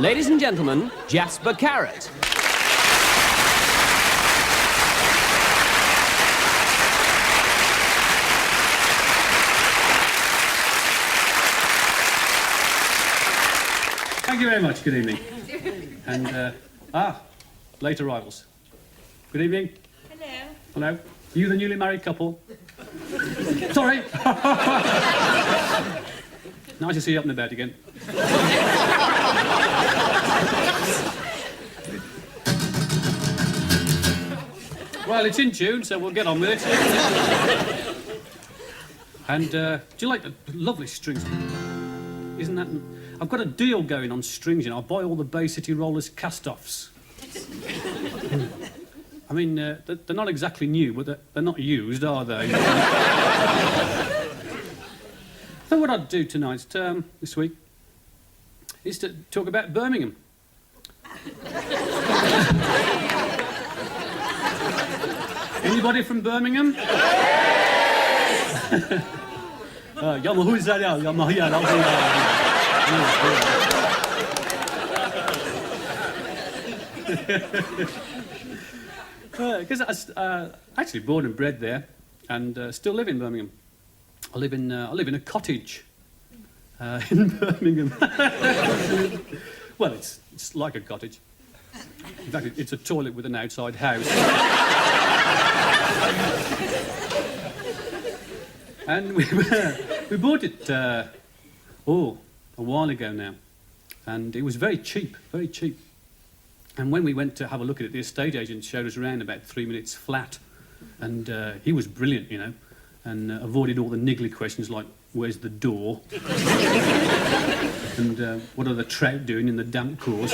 Ladies and gentlemen, Jasper Carrott. Thank you very much. Good evening. And, late arrivals. Good evening. Hello. Hello. You the newly married couple? Sorry. Nice to see you up and about again. Well, it's in tune, so we'll get on with it. And, do you like the lovely strings? Isn't that... I've got a deal going on strings, you know. I'll buy all the Bay City Rollers cast-offs. I mean, they're not exactly new, but they're not used, are they? So what I'd do tonight, this week, is to talk about Birmingham. Anybody from Birmingham? Because I actually born and bred there, and still live in Birmingham. I live in a cottage in Birmingham. Well, it's like a cottage. In fact, it's a toilet with an outside house. And we bought it a while ago now, and it was very cheap, very cheap. And when we went to have a look at it, the estate agent showed us around about 3 minutes flat, and he was brilliant, you know, and avoided all the niggly questions like, where's the door? And what are the trout doing in the damp course?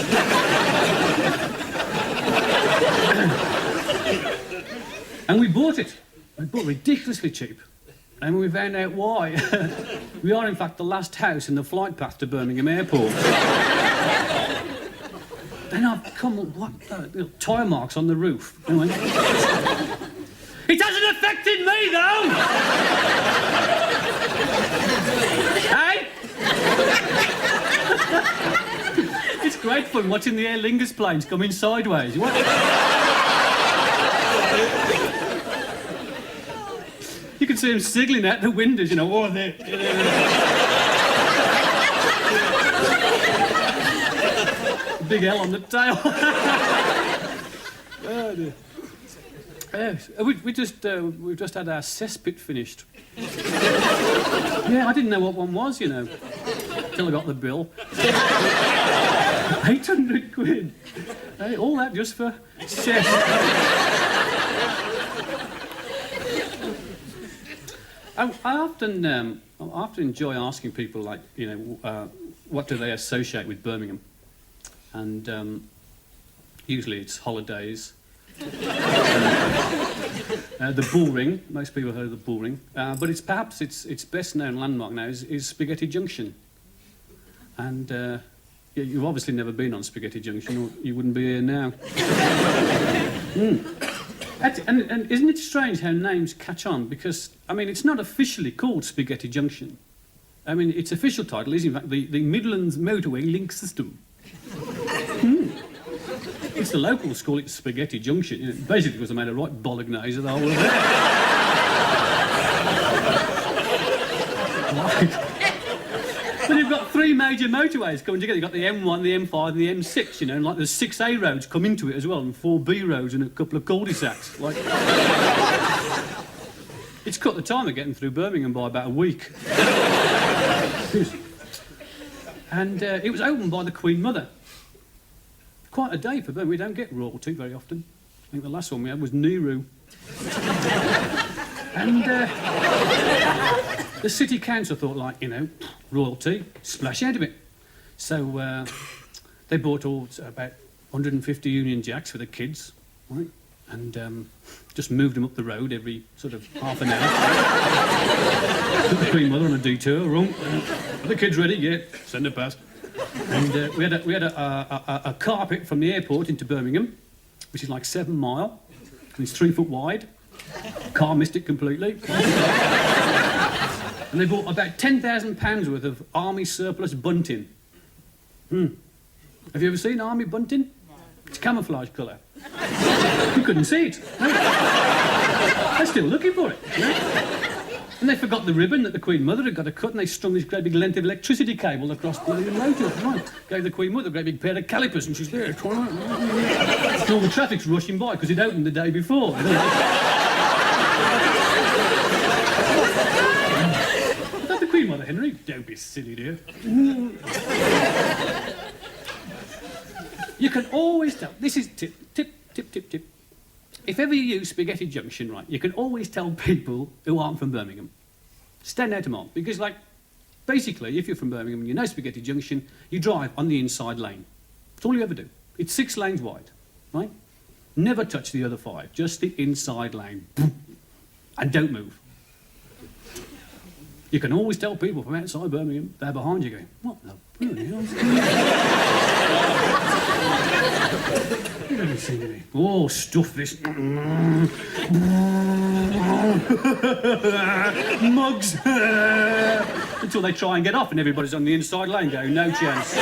And we bought it. We bought it ridiculously cheap. And when we found out why, we are in fact the last house in the flight path to Birmingham Airport. Then I've come, what, tyre marks on the roof. Anyway. It hasn't affected me, though! Hey? It's great fun watching the Aer Lingus planes coming sideways. What? You can see them signalling out the windows, you know, oh, there. Big L on the tail. Oh, dear. We've just had our cesspit finished. Yeah, I didn't know what one was, you know, till I got the bill. 800 quid. Hey, all that just for cess. I often enjoy asking people, like, you know, what do they associate with Birmingham? And usually it's holidays. The bull ring. Most people have heard of the bull ring, but it's perhaps its best known landmark now is Spaghetti Junction. And you've obviously never been on Spaghetti Junction, or you wouldn't be here now. And isn't it strange how names catch on? Because, I mean, it's not officially called Spaghetti Junction. I mean, its official title is, in fact, the Midlands Motorway Link System. It's the locals call it Spaghetti Junction, you know, basically because they made a right bolognese of the whole of it. Right. But you've got three major motorways coming together. You've got the M1, the M5 and the M6, you know, and like there's 6A roads come into it as well, and 4B roads and a couple of cul-de-sacs. Like, it's cut the time of getting through Birmingham by about a week. And it was opened by the Queen Mother. Quite a day for Birmingham. We don't get royalty very often. I think the last one we had was Nehru. And the city council thought, like, you know, royalty, splash out of it. So they bought about 150 Union Jacks for the kids, right? And just moved them up the road every sort of half an hour. Took the Queen Mother on a detour. Are the kids ready? Yeah, send her past. And we had a carpet from the airport into Birmingham, which is like 7 mile, and it's 3 foot wide. Car missed it completely. And they bought about £10,000 worth of army surplus bunting. Are Have you ever seen army bunting? No. It's camouflage colour. You couldn't see it. No. They're still looking for it. No? And they forgot the ribbon that the Queen Mother had got to cut, and they strung this great big length of electricity cable across the motor. Right. Gave the Queen Mother a great big pair of calipers, and she's there trying to... all the traffic's rushing by because it opened the day before. But the Queen Mother, Henry, don't be silly, dear. You can always tell. This is tip. If ever you use Spaghetti Junction, right, you can always tell people who aren't from Birmingham. Stand out them on. Because, like, basically, if you're from Birmingham and you know Spaghetti Junction, you drive on the inside lane. That's all you ever do. It's 6 lanes wide, right? Never touch the other 5, just the inside lane. And don't move. You can always tell people from outside Birmingham, they're behind you going, what the bloody hell's going on? You don't see me. Oh, stuff this. Mugs. Until they try and get off and everybody's on the inside lane going, no chance.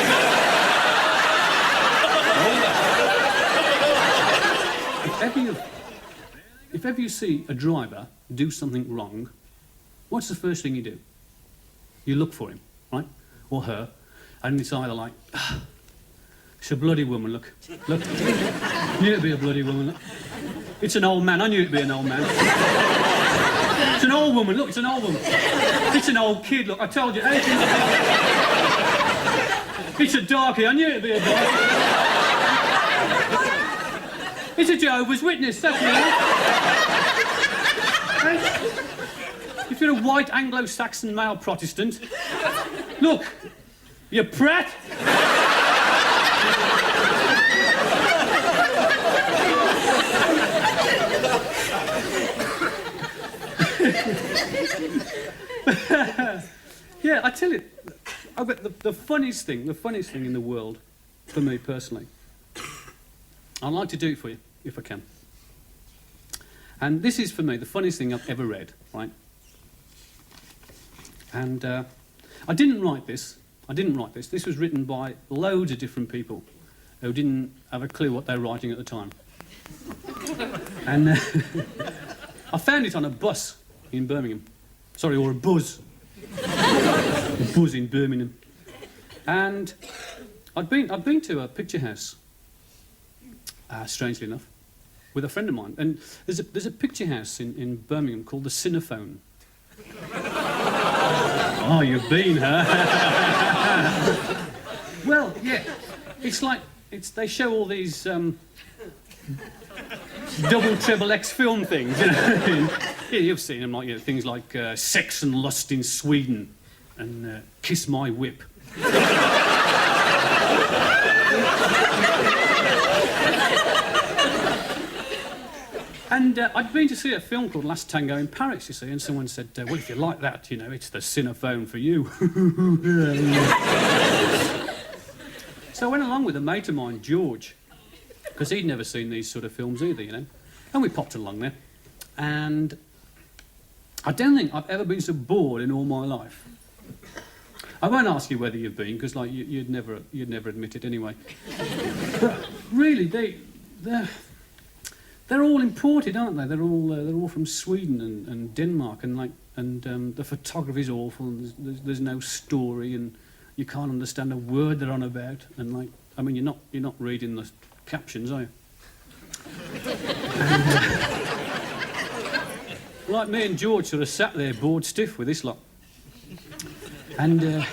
If ever you see a driver do something wrong, what's the first thing you do? You look for him, right? Or her, and it's either like, it's a bloody woman, look. Look. Knew it'd be a bloody woman, look. It's an old man, I knew it'd be an old man. It's an old woman, look, it's an old woman. It's an old kid, look, I told you. It's a darkie, I knew it'd be a darkie. It's a Jehovah's Witness, that's me. If you're a white Anglo-Saxon male Protestant, look, you prat. Yeah, I tell you, I bet the funniest thing in the world, for me personally, I'd like to do it for you, if I can. And this is, for me, the funniest thing I've ever read, right? And I didn't write this. This was written by loads of different people who didn't have a clue what they were writing at the time. And I found it on a bus in Birmingham. Sorry, or a buzz. A buzz in Birmingham. And I'd been to a picture house, strangely enough, with a friend of mine. And there's a picture house in Birmingham called the Cinephone. Oh, you've been, huh? Well, yeah. It's like, they show all these double, treble X film things, you know. Yeah, you've seen them, like, you know, things like Sex and Lust in Sweden and Kiss My Whip. And I'd been to see a film called Last Tango in Paris, you see, and someone said, well, if you like that, you know, it's the Cinephone for you. So I went along with a mate of mine, George, because he'd never seen these sort of films either, you know. And we popped along there. And I don't think I've ever been so bored in all my life. I won't ask you whether you've been, because, like, you'd never admit it anyway. But really, they're all imported, aren't they? They're all from Sweden and Denmark, and the photography's awful, and there's no story, and you can't understand a word they're on about, and, like, I mean, you're not reading the captions, are you? And, like me and George sort of sat there bored stiff with this lot, and and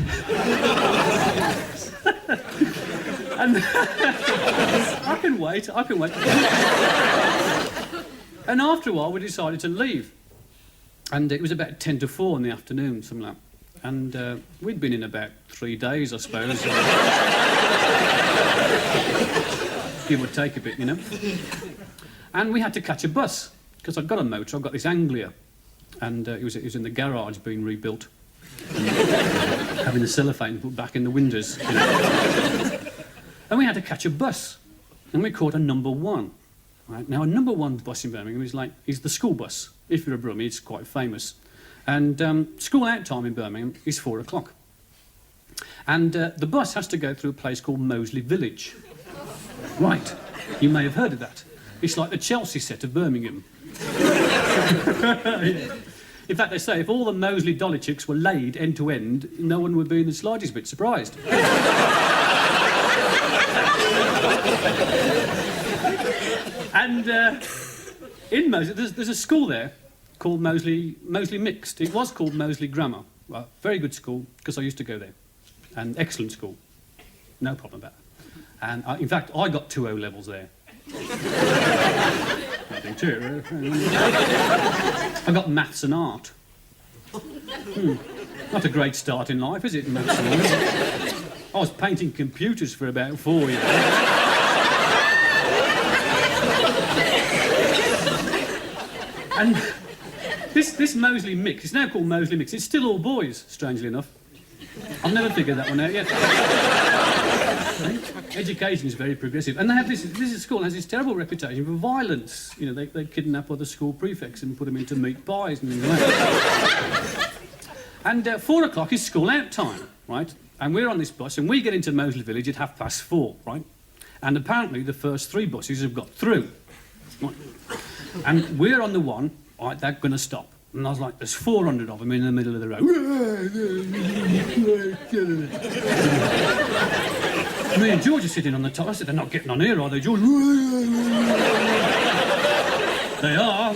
I can wait. And after a while, we decided to leave. And it was about 10 to 4 in the afternoon, something like that. And we'd been in about 3 days, I suppose. Give or take a bit, you know. And we had to catch a bus, because I'd got a motor, I've got this Anglia. And it was in the garage being rebuilt. Having the cellophane put back in the windows, you know. And we had to catch a bus. And we caught a number 1. Right? Now, a number 1 bus in Birmingham is the school bus. If you're a Brummie, it's quite famous. And school out time in Birmingham is 4 o'clock. And the bus has to go through a place called Moseley Village. Right, you may have heard of that. It's like the Chelsea set of Birmingham. In fact, they say if all the Moseley dolly chicks were laid end to end, no one would be in the slightest bit surprised. And in Moseley, there's a school there called Moseley Mixed. It was called Moseley Grammar. Well, very good school, because I used to go there. And excellent school. No problem about that. And in fact, I got 2 O-levels there. Nothing to it, really. I got maths and art. Not a great start in life, is it, maths and art? I was painting computers for about 4 years. And this Moseley Mix, it's now called Moseley Mix, it's still all boys, strangely enough. I've never figured that one out yet. Education is very progressive. And they have this school has this terrible reputation for violence. You know, they kidnap other school prefects and put them into meat pies and things like that. And 4 o'clock is school out time, right? And we're on this bus and we get into Moseley Village at 4:30, right? And apparently the first 3 buses have got through. Right? And we're on the one, right, they're going to stop. And I was like, there's 400 of them in the middle of the road. Me and George are sitting on the top. I said, they're not getting on here, are they, George? They are.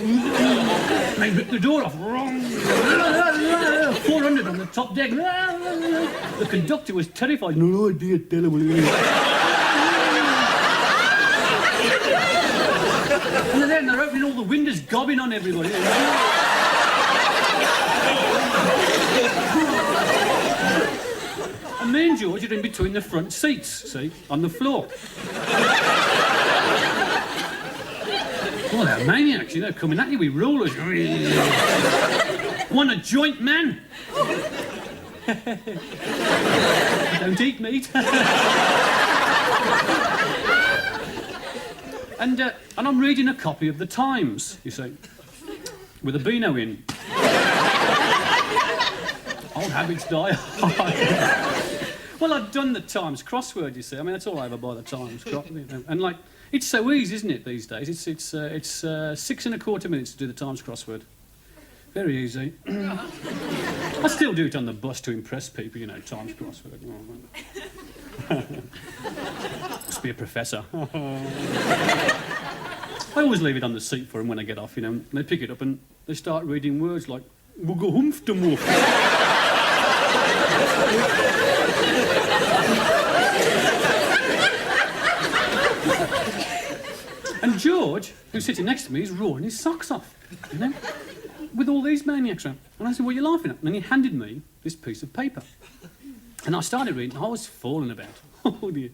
They ripped the door off. 400 on the top deck. The conductor was terrified. No idea, tell him. And they're opening all the windows, gobbing on everybody. And me and George are in between the front seats, see, on the floor. Oh, they're maniacs, you know, coming at you with rulers. Want a joint, man? Don't eat meat. And I'm reading a copy of the Times, you see, with a Beano in. Old habits die hard. Well, I've done the Times crossword, you see. I mean, that's all I ever buy, the Times crossword. And, like, it's so easy, isn't it, these days? It's 6 1/4 minutes to do the Times crossword. Very easy. I still do it on the bus to impress people, you know, Times crossword. Must be a professor. I always leave it on the seat for them when I get off, you know. And they pick it up and they start reading words like "Wugga-humph-de-woof." And George, who's sitting next to me, is roaring his socks off, you know, with all these maniacs around. And I said, "What are you laughing at?" And then he handed me this piece of paper. And I started reading, I was falling about. Oh dear.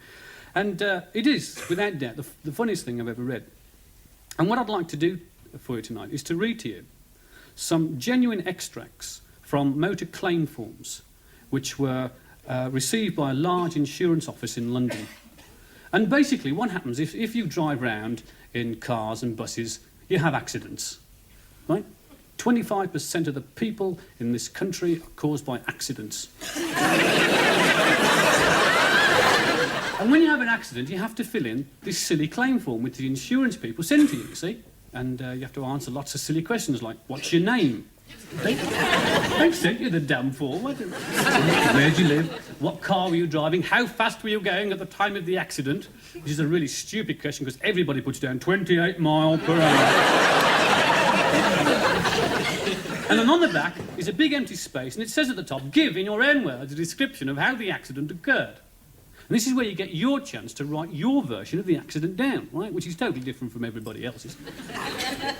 And it is, without doubt, the funniest thing I've ever read. And what I'd like to do for you tonight is to read to you some genuine extracts from motor claim forms which were received by a large insurance office in London. And basically what happens, if you drive round in cars and buses, you have accidents, right? 25% of the people in this country are caused by accidents. And when you have an accident, you have to fill in this silly claim form which the insurance people send to you, you see? And you have to answer lots of silly questions like, what's your name? They've sent you the damn form. Where'd you live? What car were you driving? How fast were you going at the time of the accident? Which is a really stupid question because everybody puts down 28 miles per hour. And then on the back is a big empty space, and it says at the top, give in your own words a description of how the accident occurred. And this is where you get your chance to write your version of the accident down, right? Which is totally different from everybody else's.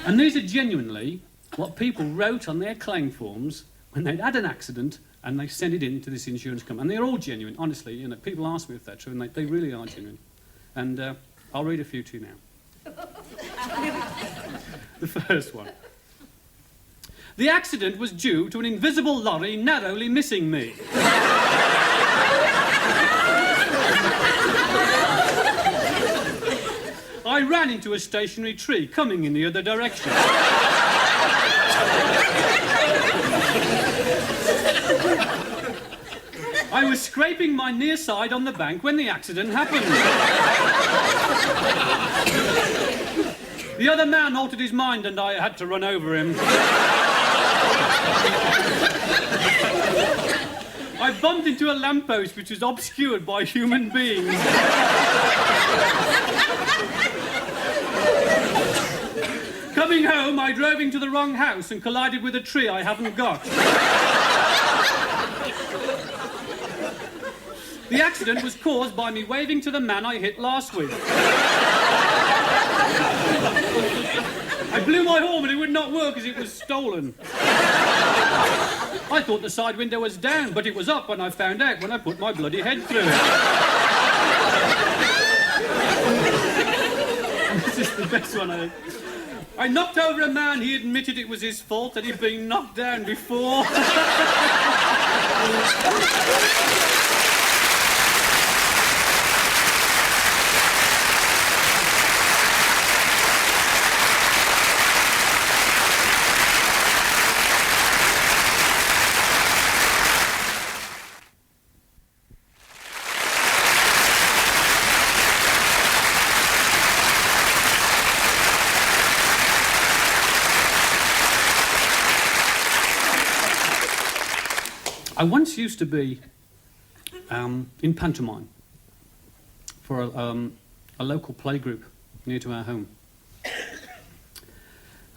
And these are genuinely what people wrote on their claim forms when they'd had an accident and they sent it in to this insurance company. And they're all genuine, honestly. You know, people ask me if they're true, and they really are genuine. And I'll read a few to you now. The first one. The accident was due to an invisible lorry narrowly missing me. I ran into a stationary tree coming in the other direction. I was scraping my near side on the bank when the accident happened. The other man altered his mind and I had to run over him. I bumped into a lamppost which was obscured by human beings. Coming home, I drove into the wrong house and collided with a tree I haven't got. The accident was caused by me waving to the man I hit last week. I blew my horn, but it would not work as it was stolen. I thought the side window was down, but it was up when I found out when I put my bloody head through it. This is the best one. I knocked over a man, he admitted it was his fault, that he'd been knocked down before. I once used to be in pantomime for a local playgroup near to our home.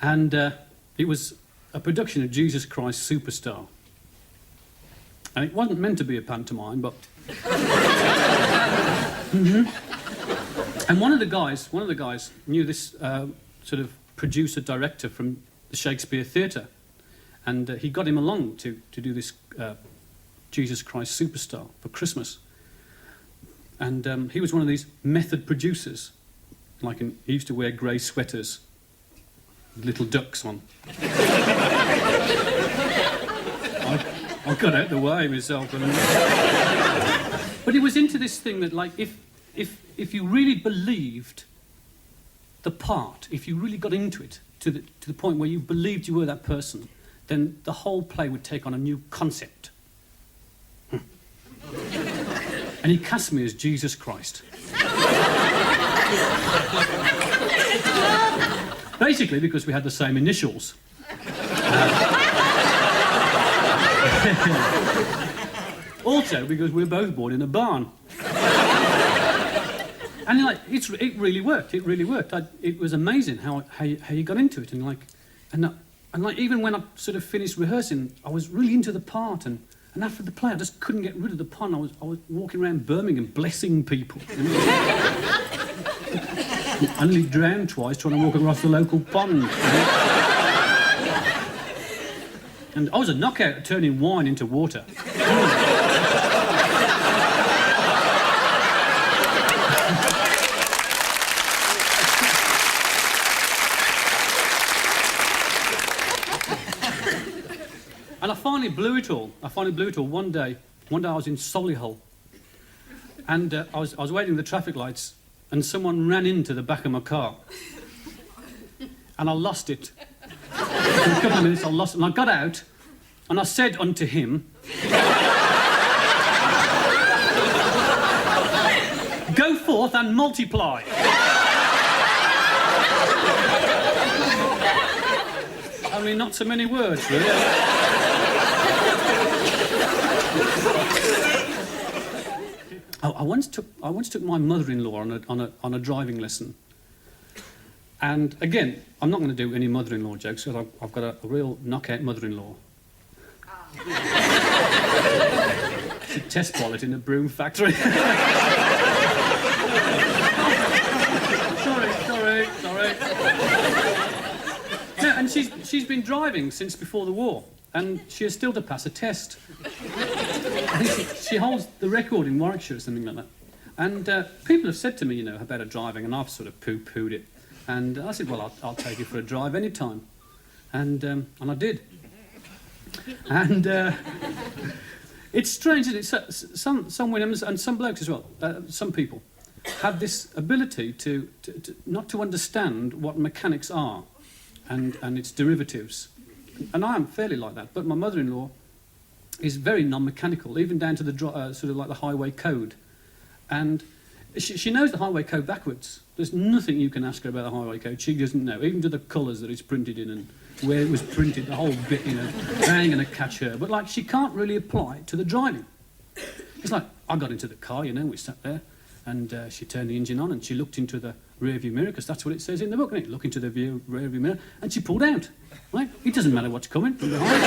And it was a production of Jesus Christ Superstar. And it wasn't meant to be a pantomime, but... And one of the guys knew this sort of producer-director from the Shakespeare Theatre. And he got him along to do this Jesus Christ Superstar for Christmas. And he was one of these method producers. He used to wear grey sweaters with little ducks on. I got out the way myself. But he was into this thing that, if you really believed the part, if you really got into it to the point where you believed you were that person, then the whole play would take on a new concept. And he cast me as Jesus Christ. Basically because we had the same initials. Also because we were both born in a barn. And it really worked. It really worked. It was amazing how you got into it. And even when I sort of finished rehearsing, I was really into the part, and after the play, I just couldn't get rid of the pun. I was walking around Birmingham blessing people. I nearly drowned twice trying to walk across the local pond. And I was a knockout at turning wine into water. And I finally blew it all. One day I was in Solihull, and I was waiting at the traffic lights, and someone ran into the back of my car, and I lost it. For a couple of minutes I lost it, and I got out, and I said unto him, "Go forth and multiply." I mean, not so many words, really. I once took my mother-in-law on a driving lesson, and again, I'm not going to do any mother-in-law jokes because I've got a real knockout mother-in-law. It's a test pilot in a broom factory. Sorry. No, and she's been driving since before the war, and she has still to pass a test. I think she holds the record in Warwickshire or something like that. And people have said to me, about her driving, and I've sort of poo-pooed it. And I said, well, I'll take you for a drive any time. And I did. And it's strange, isn't it? Some women and some blokes as well, some people, have this ability to not to understand what mechanics are and its derivatives. And I am fairly like that. But my mother-in-law is very non-mechanical, even down to the sort of like the highway code. And she knows the highway code backwards. There's nothing you can ask her about the highway code. She doesn't know, even to the colours that it's printed in and where it was printed, the whole bit, you know. They ain't going to catch her. But, like, she can't really apply it to the driving. It's like, I got into the car, you know, we sat there, and she turned the engine on and she looked into the rear-view mirror, because that's what it says in the book, isn't it? Look into the rear-view mirror, and she pulled out. Right? It doesn't matter what's coming from behind.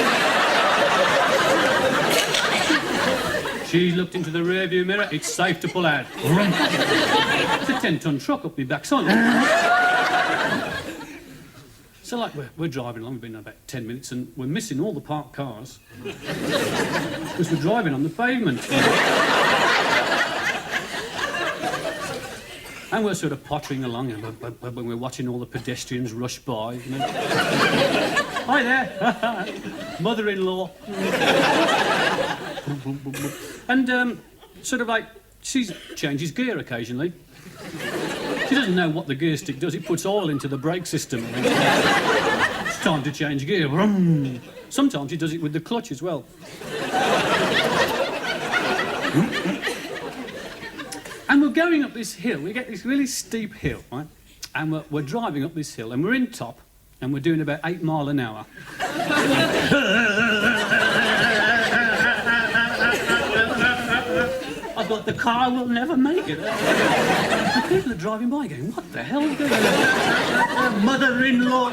She looked into the rear-view mirror, it's safe to pull out. It's a 10-ton truck up my backside. So, like, we're driving along, we've been about 10 minutes, and we're missing all the parked cars because we're driving on the pavement. And we're sort of pottering along, and we're watching all the pedestrians rush by. You know. Hi there, mother-in-law. And sort of like, she changes gear occasionally. She doesn't know what the gear stick does. It puts oil into the brake system. It's time to change gear. Sometimes she does it with the clutch as well. And we're going up this hill. We get this really steep hill, right? And we're driving up this hill, and we're in top, and we're doing about 8 miles an hour. I thought the car will never make it. The people are driving by going, what the hell is going on? Mother-in-law.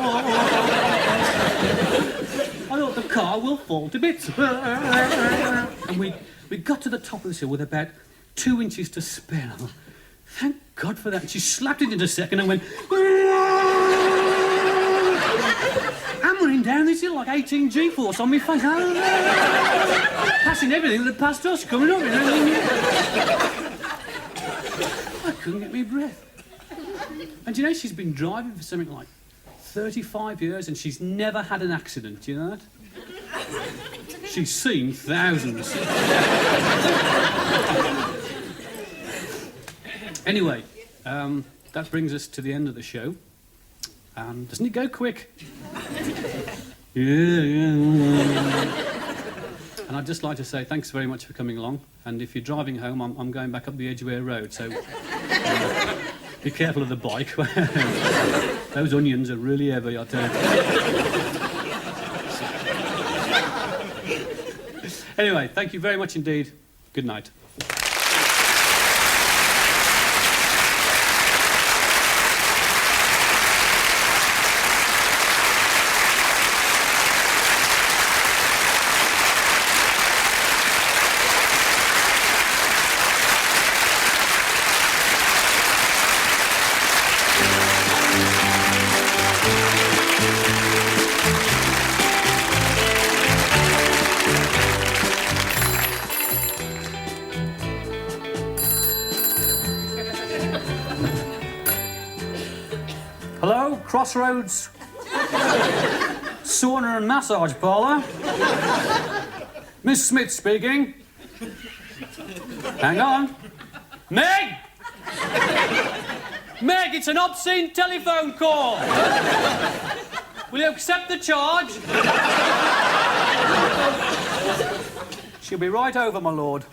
I thought the car will fall to bits. And we got to the top of this hill with about 2 inches to spare. I thought, thank God for that. And she slapped it into second and went... I'm running down this hill like 18 G-force on me face. Passing everything that passed us, coming up. I couldn't get my breath. And you know, she's been driving for something like 35 years and she's never had an accident, do you know that? She's seen thousands. Anyway, that brings us to the end of the show. Doesn't it go quick? Yeah. And I'd just like to say thanks very much for coming along. And if you're driving home, I'm going back up the Edgware Road, so be careful of the bike. Those onions are really heavy, I tell you. Anyway, thank you very much indeed. Good night. Hello, Crossroads Sauna and Massage Parlour. Miss Smith speaking. Hang on. Meg! Meg, it's an obscene telephone call. Will you accept the charge? She'll be right over, my lord.